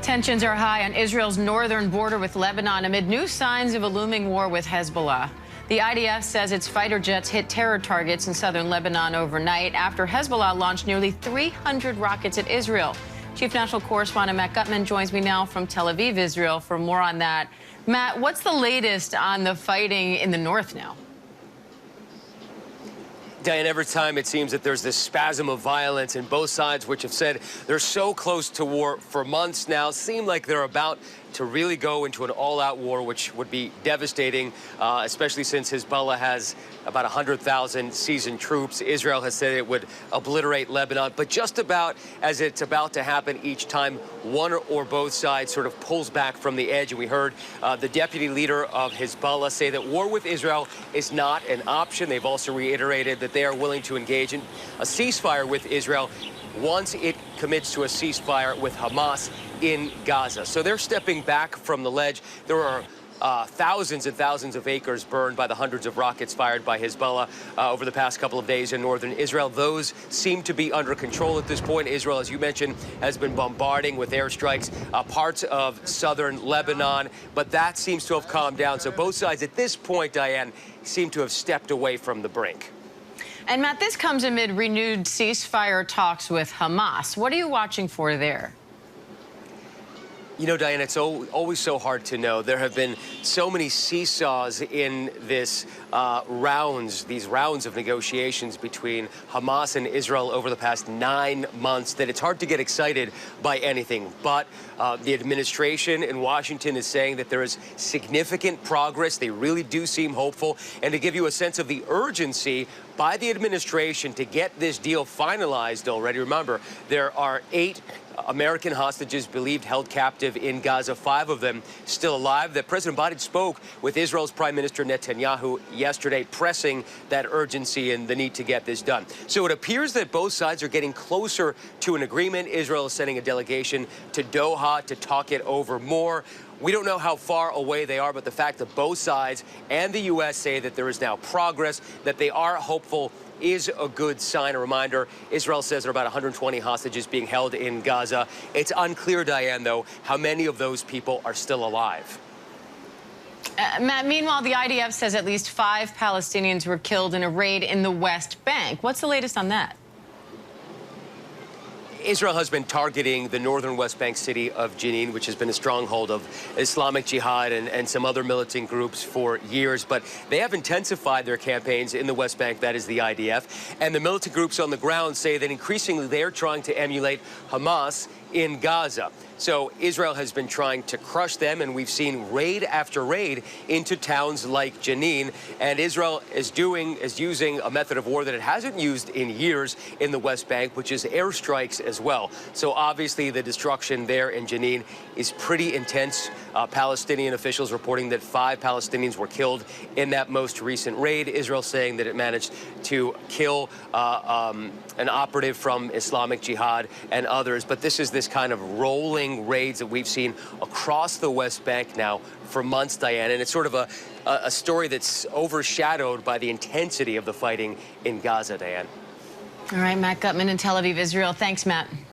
Tensions are high on Israel's northern border with Lebanon amid new signs of a looming war with Hezbollah. The IDF says its fighter jets hit terror targets in southern Lebanon overnight after Hezbollah launched nearly 300 rockets at Israel. Chief National Correspondent Matt Gutman joins me now from Tel Aviv, Israel, for more on that. Matt, what's the latest on the fighting in the north now? Diane, every time it seems that there's this spasm of violence, and both sides, which have said they're so close to war for months now, seem like they're about to really go into an all-out war, which would be devastating, especially since Hezbollah has about 100,000 seasoned troops. Israel has said it would obliterate Lebanon, but just about as it's about to happen each time, one or both sides sort of pulls back from the edge. And we heard the deputy leader of Hezbollah say that war with Israel is not an option. They've also reiterated that they are willing to engage in a ceasefire with Israel once it commits to a ceasefire with Hamas in Gaza. So they're stepping back from the ledge. There are thousands and thousands of acres burned by the hundreds of rockets fired by Hezbollah over the past couple of days in northern Israel. Those seem to be under control at this point. Israel, as you mentioned, has been bombarding with airstrikes parts of southern Lebanon, but that seems to have calmed down. So both sides at this point, Diane, seem to have stepped away from the brink. And Matt, this comes amid renewed ceasefire talks with Hamas. What are you watching for there? You know, Diane, it's always so hard to know. There have been so many seesaws in these rounds of negotiations between Hamas and Israel over the past 9 months that it's hard to get excited by anything. But the administration in Washington is saying that there is significant progress. They really do seem hopeful. And to give you a sense of the urgency by the administration to get this deal finalized already, remember, there are 8 American hostages believed held captive in Gaza, 5 of them still alive. That President Biden spoke with Israel's Prime Minister Netanyahu yesterday, pressing that urgency and the need to get this done. So it appears that both sides are getting closer to an agreement. Israel is sending a delegation to Doha to talk it over more. We don't know how far away they are, but the fact that both sides and the U.S. say that there is now progress, that they are hopeful, is a good sign. A reminder, Israel says there are about 120 hostages being held in Gaza. It's unclear, Diane, though, how many of those people are still alive. Matt, meanwhile, the IDF says at least 5 Palestinians were killed in a raid in the West Bank. What's the latest on that? Israel has been targeting the northern West Bank city of Jenin, which has been a stronghold of Islamic Jihad and some other militant groups for years. But they have intensified their campaigns in the West Bank, that is the IDF. And the militant groups on the ground say that increasingly they are trying to emulate Hamas in Gaza. So Israel has been trying to crush them, and we've seen raid after raid into towns like Jenin. And Israel is using a method of war that it hasn't used in years in the West Bank, which is airstrikes as well. So obviously the destruction there in Jenin is pretty intense. Palestinian officials reporting that 5 Palestinians were killed in that most recent raid. Israel saying that it managed to kill an operative from Islamic Jihad and others. But this is this kind of rolling raids that we've seen across the West Bank now for months, Diane, and it's sort of a story that's overshadowed by the intensity of the fighting in Gaza, Diane. All right, Matt Gutman in Tel Aviv, Israel. Thanks, Matt.